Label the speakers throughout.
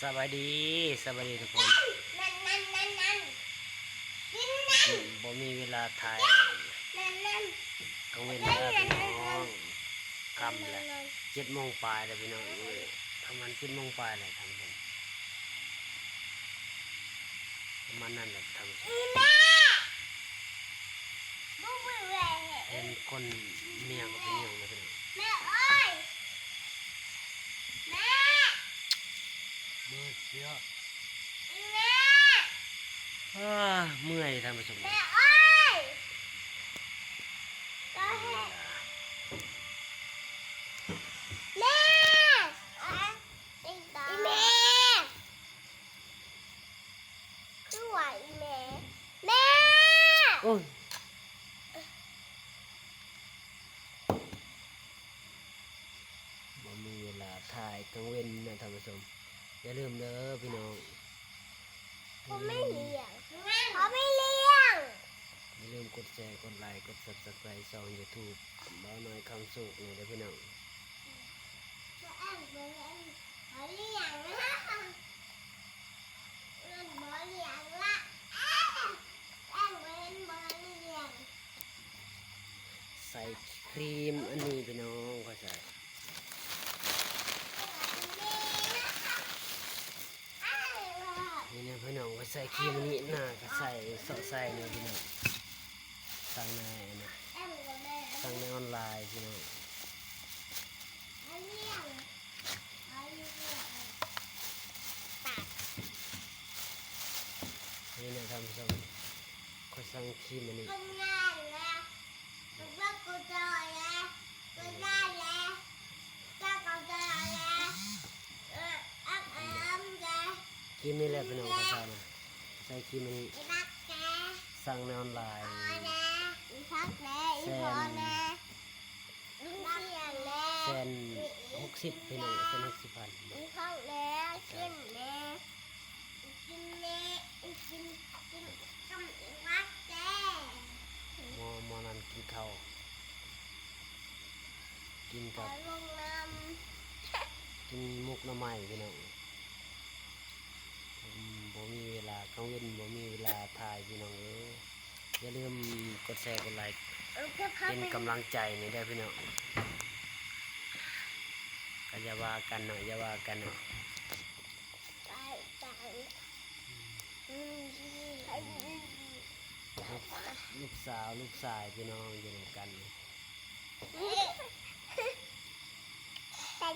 Speaker 1: สวัสดีทุกคนบ่มีเวลาถ่ายกังเว้นแล้วพี่น้องคำแหละ7 โมงปลายแล้วพี่น้องทำมัน7 โมงปลายเลยทำผมประมาณนั้นแหละทำเป็นคนเมียกับเป็นยังนะพี่น้อง
Speaker 2: แม่เอ้ยแม่
Speaker 1: เมื่อยเยอะ
Speaker 2: แม่
Speaker 1: เมื่อยท่านผู้ชม
Speaker 2: แม่เอ้ยก็ให้แม่อีแม่คือว่าอีแม่แม่
Speaker 1: โอ้ยบ่มีเวลาถ่ายกังเว้นนะท่านผู้ชมอย่าลืมเด้อพี่น้อง
Speaker 2: เขาไม่เลี้ยงเขาไม่เลี้ยง
Speaker 1: อย่าลืมกดแชร์กดไลค์กด Subscribe ช่อง YouTube บ่าวน้อยคำสุขนี่เด้อพี่น้อง
Speaker 2: เขาเลี้ยงนะมันบ่เลี้ยงละบ่เลี้ยง
Speaker 1: ใส่ครีมอันนี้พี่น้องก็ใส่นี่นะพี่น้องก็ใส่ครีมอันนี้หน้าก็ใส่สอดใส่เนี่ยพี่น้องสั่งในนะสั่งในออนไลน์พี่น้องนี่นะท่านผู้ชมก็สั่งครีมอันนี้ครีมนี่แหละพี่น้องก็ใส่นะใส่ครีมอันนี้สั่งในออนไลน์แสน60พี่น้อง160,000หมอนั้นกินข้าวกินกับกินมุกหน่อไม้พี่น้องบ่มีเวลากังเว้นบ่มีเวลาถ่ายพี่น้องอย่าลืมกดแชร์กดไลค์เป็นกำลังใจนี่ได้พี่น้องก็อย่าว่ากันหน่อยอย่าว่ากันหน่อยลูกสาวลูกชายพี่น้องอยู่ด้วยกัน
Speaker 2: แต่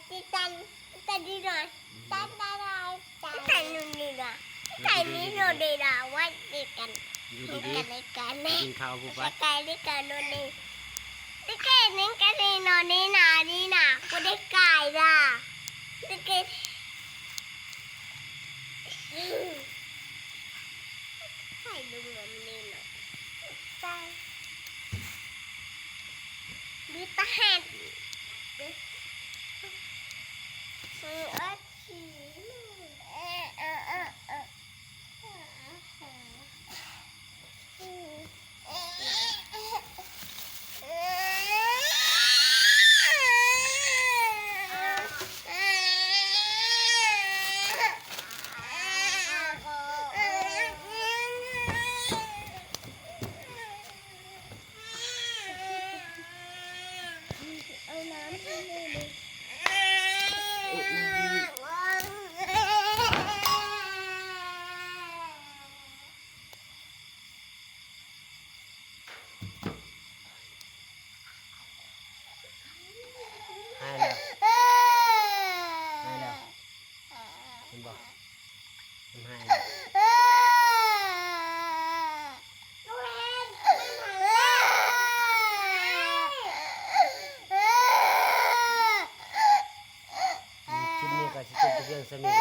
Speaker 2: ดีหน่อยแต่นู่นนี่นะแต่นี่โนดีนะว่าดีกัน
Speaker 1: อยู่ดีๆกินข้าวผู้ปัด
Speaker 2: ไก่ได้ไก่โนนี่ได้ไก่นี่ไก่นี่โนนี่นะกูได้ไก่ละได้ไก่ไก่ดูเหมือนนี่หน่อยไก่ดูตาแหก
Speaker 1: ให้แล้วเห็นบ่มันให้แล้วคลิปนี้ก็สิจบเพียงเท่านี้